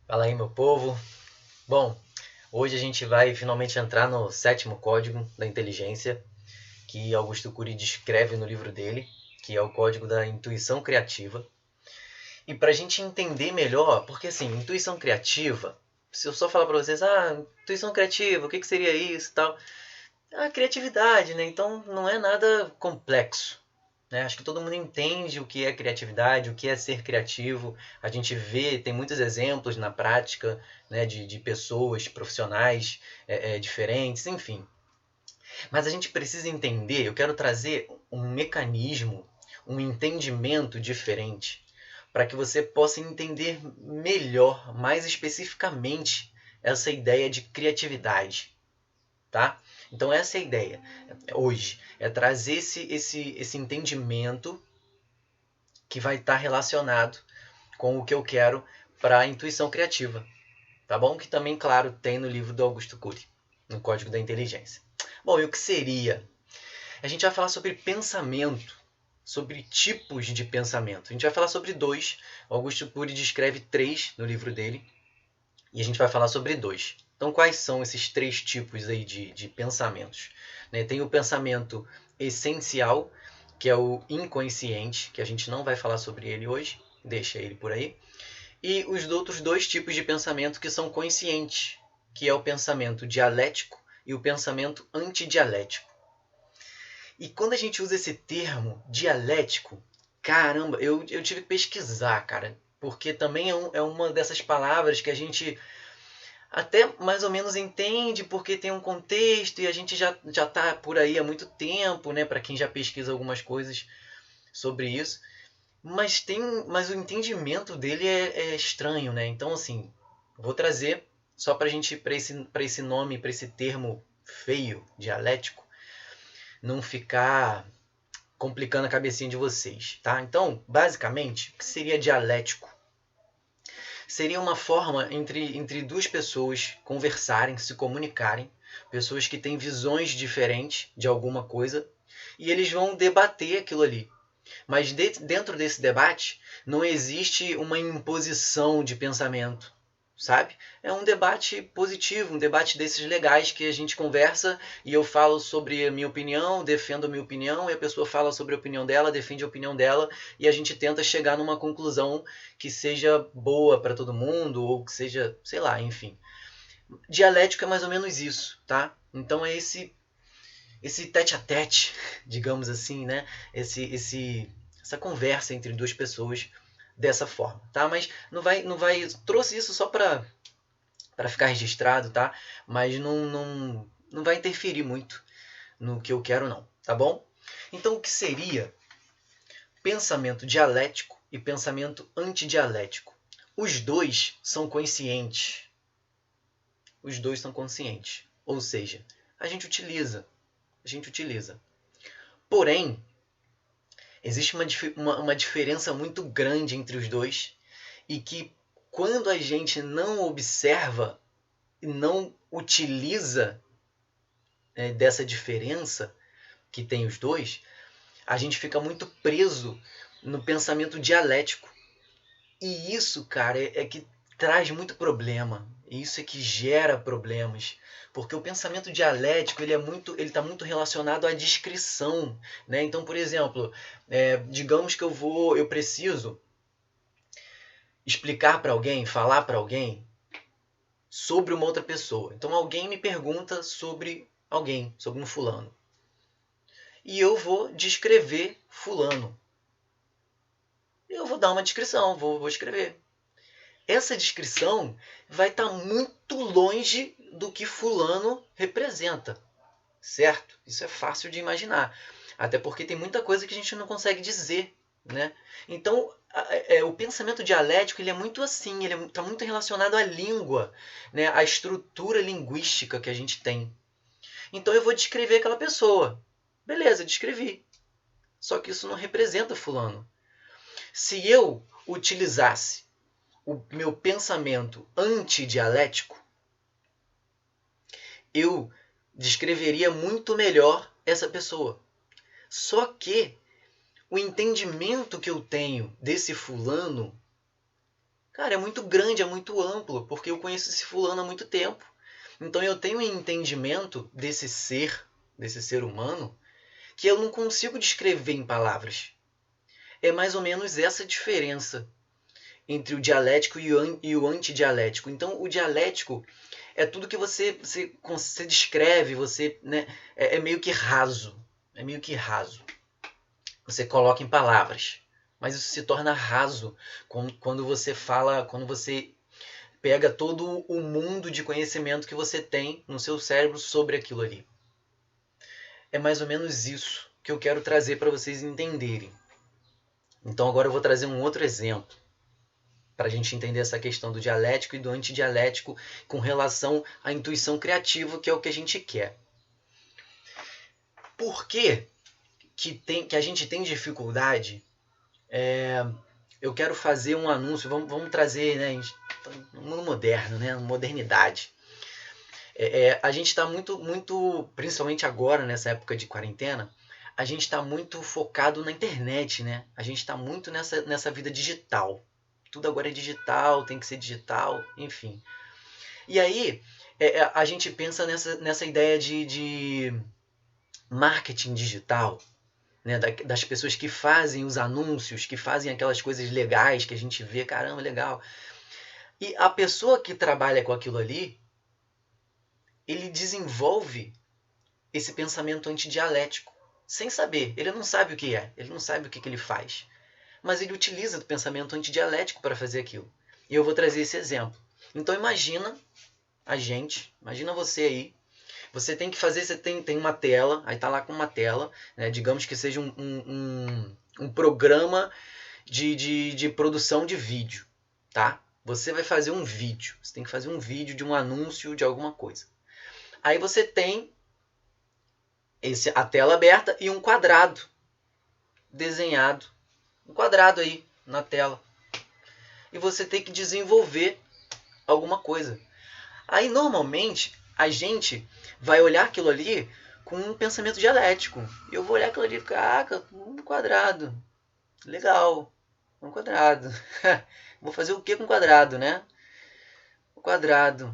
Fala aí, meu povo. Bom, hoje a gente vai finalmente entrar no sétimo código da inteligência que Augusto Cury descreve no livro dele, que é o código da intuição criativa. E para a gente entender melhor, porque assim, intuição criativa, se eu só falar para vocês, intuição criativa, o que seria isso e tal? A criatividade, né? Então não é nada complexo. Né? Acho que todo mundo entende o que é criatividade, o que é ser criativo. A gente vê, tem muitos exemplos na prática, né, de pessoas profissionais diferentes, enfim. Mas a gente precisa entender, eu quero trazer um mecanismo, um entendimento diferente, para que você possa entender melhor, mais especificamente, essa ideia de criatividade. Tá? Então essa é a ideia hoje, é trazer esse entendimento que vai estar relacionado com o que eu quero para a intuição criativa, tá bom? Que também, claro, tem no livro do Augusto Cury, no Código da Inteligência. Bom, e o que seria? A gente vai falar sobre pensamento, sobre tipos de pensamento. A gente vai falar sobre dois. O Augusto Cury descreve três no livro dele e a gente vai falar sobre dois. Então, quais são esses três tipos aí de pensamentos? Né? Tem o pensamento essencial, que é o inconsciente, que a gente não vai falar sobre ele hoje, deixa ele por aí. E os outros dois tipos de pensamento que são conscientes, que é o pensamento dialético e o pensamento antidialético. E quando a gente usa esse termo dialético, caramba, eu tive que pesquisar, cara, porque também é uma dessas palavras que a gente até mais ou menos entende porque tem um contexto e a gente já está por aí há muito tempo, né, para quem já pesquisa algumas coisas sobre isso. Mas o entendimento dele é estranho, né? Então, assim, vou trazer só para esse nome, para esse termo feio, dialético, não ficar complicando a cabecinha de vocês, tá? Então, basicamente, o que seria dialético? Seria uma forma entre duas pessoas conversarem, se comunicarem, pessoas que têm visões diferentes de alguma coisa, e eles vão debater aquilo ali. Mas dentro desse debate não existe uma imposição de pensamento, sabe? É um debate positivo, um debate desses legais que a gente conversa e eu falo sobre a minha opinião, defendo a minha opinião e a pessoa fala sobre a opinião dela, defende a opinião dela e a gente tenta chegar numa conclusão que seja boa para todo mundo ou que seja, sei lá, enfim. Dialética é mais ou menos isso, tá? Então é esse tete a tete, digamos assim, né? Essa conversa entre duas pessoas dessa forma, tá? Mas não vai, trouxe isso só para ficar registrado, tá? Mas não vai interferir muito no que eu quero não, tá bom? Então o que seria pensamento dialético e pensamento antidialético? Os dois são conscientes. Os dois são conscientes. Ou seja, a gente utiliza. A gente utiliza. Porém, existe uma diferença muito grande entre os dois e que quando a gente não observa e não utiliza dessa diferença que tem os dois, a gente fica muito preso no pensamento dialético. E isso, cara, é que traz muito problema. Isso é que gera problemas, porque o pensamento dialético ele está muito relacionado à descrição, né? Então, por exemplo, digamos que eu preciso explicar para alguém, falar para alguém sobre uma outra pessoa. Então, alguém me pergunta sobre alguém, sobre um fulano, e eu vou descrever fulano. Eu vou dar uma descrição, vou escrever. Essa descrição vai estar muito longe do que fulano representa, certo? Isso é fácil de imaginar, até porque tem muita coisa que a gente não consegue dizer, né? Então, o pensamento dialético ele é muito assim, ele está muito relacionado à língua, né? À estrutura linguística que a gente tem. Então, eu vou descrever aquela pessoa. Beleza, descrevi. Só que isso não representa fulano. Se eu utilizasse o meu pensamento antidialético, eu descreveria muito melhor essa pessoa. Só que o entendimento que eu tenho desse fulano Cara, é muito grande, é muito amplo, porque eu conheço esse fulano há muito tempo. Então eu tenho um entendimento desse ser humano, que eu não consigo descrever em palavras. É mais ou menos essa diferença entre o dialético e o antidialético. Então, o dialético é tudo que você descreve, né, é meio que raso. É meio que raso. Você coloca em palavras. Mas isso se torna raso quando você fala, quando você pega todo o mundo de conhecimento que você tem no seu cérebro sobre aquilo ali. É mais ou menos isso que eu quero trazer para vocês entenderem. Então agora eu vou trazer um outro exemplo para a gente entender essa questão do dialético e do antidialético com relação à intuição criativa, que é o que a gente quer. Por que a gente tem dificuldade? Eu quero fazer um anúncio, vamos trazer, né, no mundo moderno, né, modernidade. A gente está muito, principalmente agora, nessa época de quarentena, a gente está muito focado na internet, né? A gente está muito nessa vida digital. Tudo agora é digital, tem que ser digital, enfim. E aí, a gente pensa nessa ideia de marketing digital, né? Das pessoas que fazem os anúncios, que fazem aquelas coisas legais que a gente vê, caramba, legal. E a pessoa que trabalha com aquilo ali, ele desenvolve esse pensamento antidialético, sem saber. Ele não sabe o que é, ele não sabe o que ele faz. Mas ele utiliza do pensamento antidialético para fazer aquilo. E eu vou trazer esse exemplo. Então imagina imagina você aí, você tem que fazer, você tem uma tela, aí tá lá com uma tela, né, digamos que seja um programa de produção de vídeo, tá? Você vai fazer um vídeo, você tem que fazer um vídeo de um anúncio de alguma coisa. Aí você tem a tela aberta e um quadrado desenhado. Um quadrado aí na tela. E você tem que desenvolver alguma coisa. Aí normalmente a gente vai olhar aquilo ali com um pensamento dialético. Eu vou olhar aquilo ali e ficar, um quadrado. Legal. Um quadrado. Vou fazer o que com quadrado, né? O quadrado.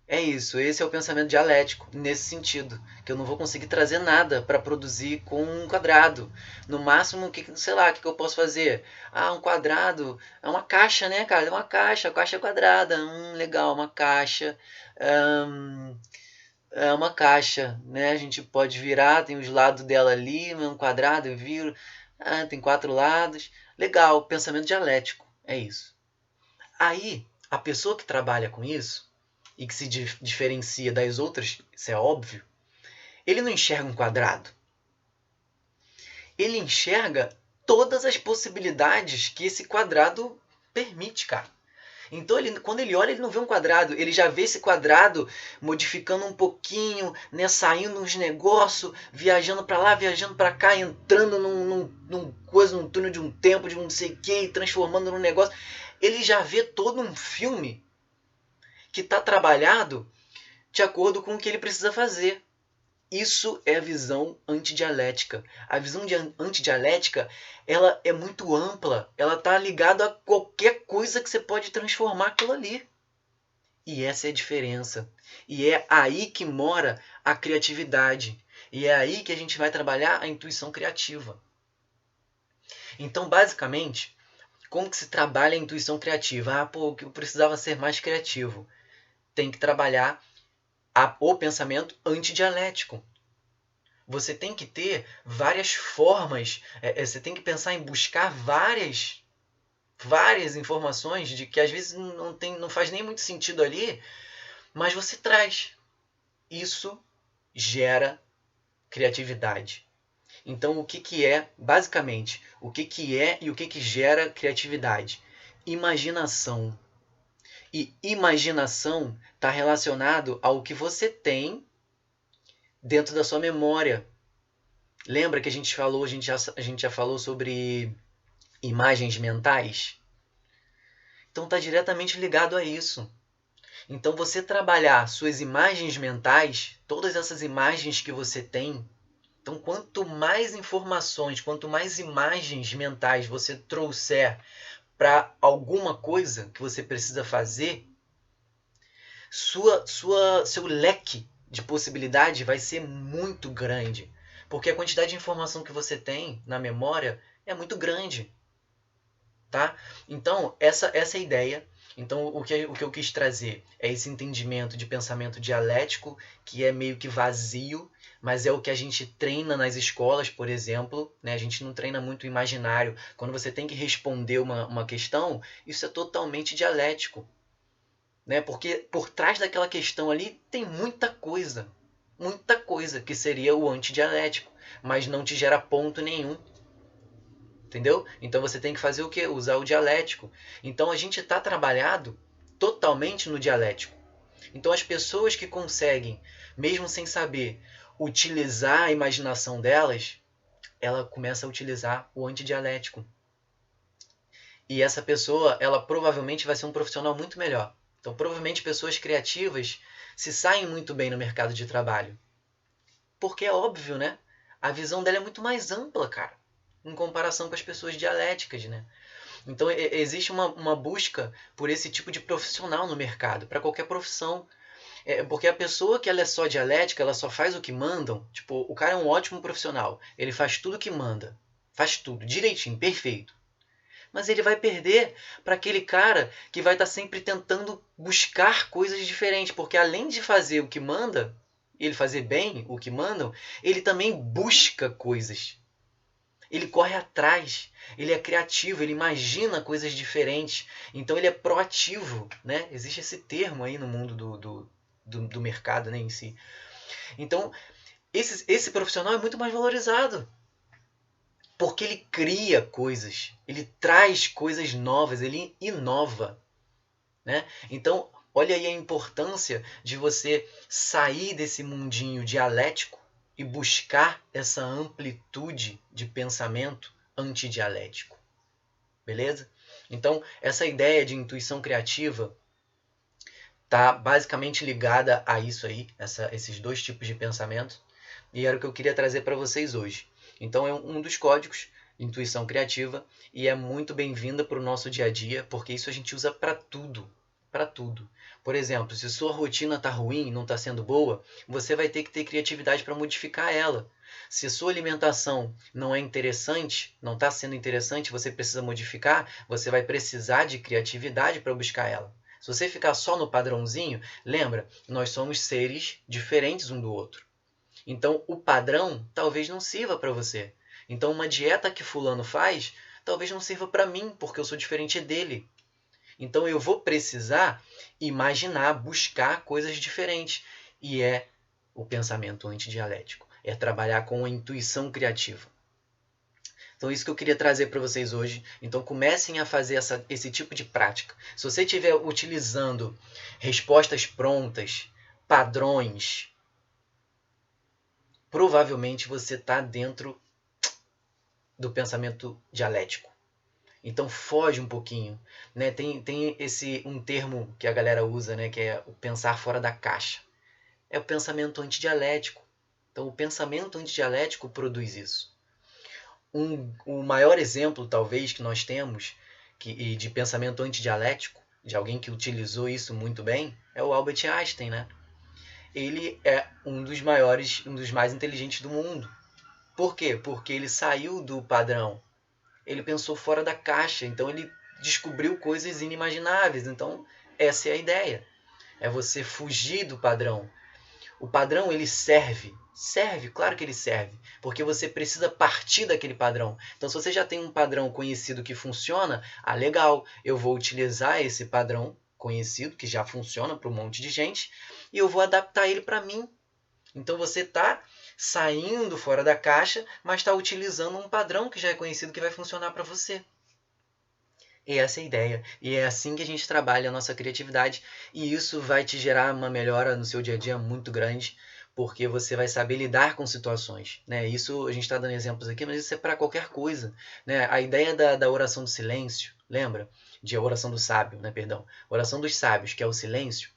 É isso, esse é o pensamento dialético, nesse sentido, que eu não vou conseguir trazer nada para produzir com um quadrado. No máximo, sei lá, o que eu posso fazer? Ah, um quadrado, é uma caixa, né, cara? É uma caixa, a caixa é quadrada, legal, uma caixa. É uma caixa, né? A gente pode virar, tem os lados dela ali, um quadrado, eu viro, tem 4 lados. Legal, pensamento dialético, é isso. Aí, a pessoa que trabalha com isso, e que se diferencia das outras, isso é óbvio, ele não enxerga um quadrado. Ele enxerga todas as possibilidades que esse quadrado permite, cara. Então, quando ele olha, ele não vê um quadrado, ele já vê esse quadrado modificando um pouquinho, né, saindo uns negócios, viajando para lá, viajando para cá, entrando num túnel de um tempo, de um não sei o que, transformando num negócio. Ele já vê todo um filme que está trabalhado de acordo com o que ele precisa fazer. Isso é a visão antidialética. A visão antidialética, ela é muito ampla. Ela está ligada a qualquer coisa que você pode transformar aquilo ali. E essa é a diferença. E é aí que mora a criatividade. E é aí que a gente vai trabalhar a intuição criativa. Então, basicamente, como que se trabalha a intuição criativa? Eu precisava ser mais criativo. Tem que trabalhar o pensamento antidialético. Você tem que ter várias formas, você tem que pensar em buscar várias informações de que às vezes não faz nem muito sentido ali, mas você traz. Isso gera criatividade. Então, o que é, basicamente, o que é e o que gera criatividade? Imaginação. E imaginação está relacionado ao que você tem dentro da sua memória. Lembra que a gente já falou sobre imagens mentais? Então está diretamente ligado a isso. Então você trabalhar suas imagens mentais, todas essas imagens que você tem, então quanto mais informações, quanto mais imagens mentais você trouxer para alguma coisa que você precisa fazer, seu leque de possibilidade vai ser muito grande. Porque a quantidade de informação que você tem na memória é muito grande. Tá? Então, essa é a ideia. Então, o que eu quis trazer é esse entendimento de pensamento dialético, que é meio que vazio, mas é o que a gente treina nas escolas, por exemplo. Né? A gente não treina muito o imaginário. Quando você tem que responder uma questão, isso é totalmente dialético. Né? Porque por trás daquela questão ali tem muita coisa que seria o antidialético, mas não te gera ponto nenhum. Entendeu? Então você tem que fazer o quê? Usar o dialético. Então a gente está trabalhado totalmente no dialético. Então as pessoas que conseguem, mesmo sem saber, utilizar a imaginação delas, ela começa a utilizar o antidialético. E essa pessoa, ela provavelmente vai ser um profissional muito melhor. Então provavelmente pessoas criativas se saem muito bem no mercado de trabalho. Porque é óbvio, né? A visão dela é muito mais ampla, cara, em comparação com as pessoas dialéticas, né? Então existe uma busca por esse tipo de profissional no mercado, para qualquer profissão. Porque a pessoa que ela é só dialética, ela só faz o que mandam, tipo, o cara é um ótimo profissional, ele faz tudo o que manda, faz tudo, direitinho, perfeito. Mas ele vai perder para aquele cara que vai estar sempre tentando buscar coisas diferentes, porque além de fazer o que manda, ele fazer bem o que mandam, ele também busca coisas. Ele corre atrás, ele é criativo, ele imagina coisas diferentes. Então ele é proativo, né? Existe esse termo aí no mundo do mercado, né, em si. Então esse profissional é muito mais valorizado. Porque ele cria coisas, ele traz coisas novas, ele inova. Né? Então, olha aí a importância de você sair desse mundinho dialético e buscar essa amplitude de pensamento antidialético. Beleza? Então, essa ideia de intuição criativa está basicamente ligada a isso aí, esses dois tipos de pensamento, e era o que eu queria trazer para vocês hoje. Então, é um dos códigos, intuição criativa, e é muito bem-vinda para o nosso dia a dia, porque isso a gente usa para tudo. Para tudo. Por exemplo, se sua rotina está ruim, não está sendo boa, você vai ter que ter criatividade para modificar ela. Se sua alimentação não é interessante, não está sendo interessante, você precisa modificar, você vai precisar de criatividade para buscar ela. Se você ficar só no padrãozinho, lembra, nós somos seres diferentes um do outro. Então, o padrão talvez não sirva para você. Então, uma dieta que fulano faz, talvez não sirva para mim, porque eu sou diferente dele. Então, eu vou precisar imaginar, buscar coisas diferentes. E é o pensamento antidialético. É trabalhar com a intuição criativa. Então, isso que eu queria trazer para vocês hoje. Então, comecem a fazer esse tipo de prática. Se você estiver utilizando respostas prontas, padrões, provavelmente você está dentro do pensamento dialético. Então foge um pouquinho. Né? Tem um termo que a galera usa, né? Que é o pensar fora da caixa. É o pensamento antidialético. Então o pensamento antidialético produz isso. O maior exemplo, talvez, que nós temos de pensamento antidialético, de alguém que utilizou isso muito bem, é o Albert Einstein, né? Ele é um dos maiores, um dos mais inteligentes do mundo. Por quê? Porque ele saiu do padrão. Ele pensou fora da caixa, então ele descobriu coisas inimagináveis. Então, essa é a ideia. É você fugir do padrão. O padrão, ele serve. Serve, claro que ele serve. Porque você precisa partir daquele padrão. Então, se você já tem um padrão conhecido que funciona, legal, eu vou utilizar esse padrão conhecido, que já funciona para um monte de gente, e eu vou adaptar ele para mim. Então, você está saindo fora da caixa, mas está utilizando um padrão que já é conhecido que vai funcionar para você. E essa é a ideia. E é assim que a gente trabalha a nossa criatividade. E isso vai te gerar uma melhora no seu dia a dia muito grande, porque você vai saber lidar com situações. Né? Isso a gente está dando exemplos aqui, mas isso é para qualquer coisa. Né? A ideia da oração do silêncio, lembra? De oração do sábio, né? Perdão. Oração dos sábios, que é o silêncio.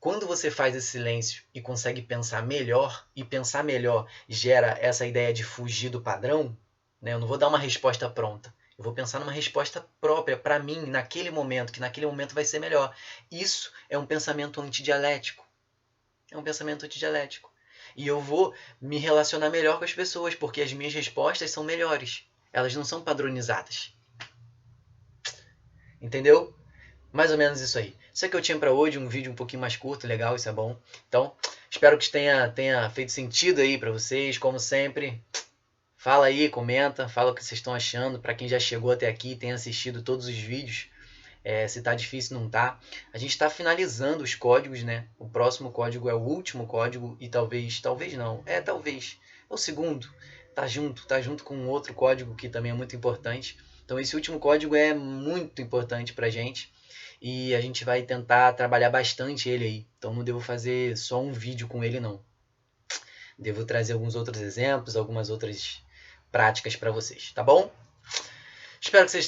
Quando você faz esse silêncio e consegue pensar melhor, e pensar melhor gera essa ideia de fugir do padrão, né? Eu não vou dar uma resposta pronta. Eu vou pensar numa resposta própria para mim, naquele momento, que naquele momento vai ser melhor. Isso é um pensamento antidialético. É um pensamento antidialético. E eu vou me relacionar melhor com as pessoas, porque as minhas respostas são melhores. Elas não são padronizadas. Entendeu? Mais ou menos isso aí. Isso é que eu tinha para hoje, um vídeo um pouquinho mais curto, legal, isso é bom. Então, espero que tenha feito sentido aí para vocês, como sempre. Fala aí, comenta, fala o que vocês estão achando. Para quem já chegou até aqui, tem assistido todos os vídeos, se tá difícil, não tá. A gente está finalizando os códigos, né? O próximo código é o último código e talvez não, talvez, é o segundo. Tá junto com um outro código que também é muito importante. Então esse último código é muito importante pra gente e a gente vai tentar trabalhar bastante ele aí. Então não devo fazer só um vídeo com ele não. Devo trazer alguns outros exemplos, algumas outras práticas para vocês, tá bom? Espero que vocês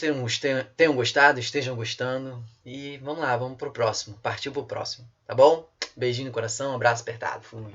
tenham gostado, estejam gostando. E vamos lá, vamos pro próximo. Partiu pro próximo, tá bom? Beijinho no coração, abraço apertado. Fui.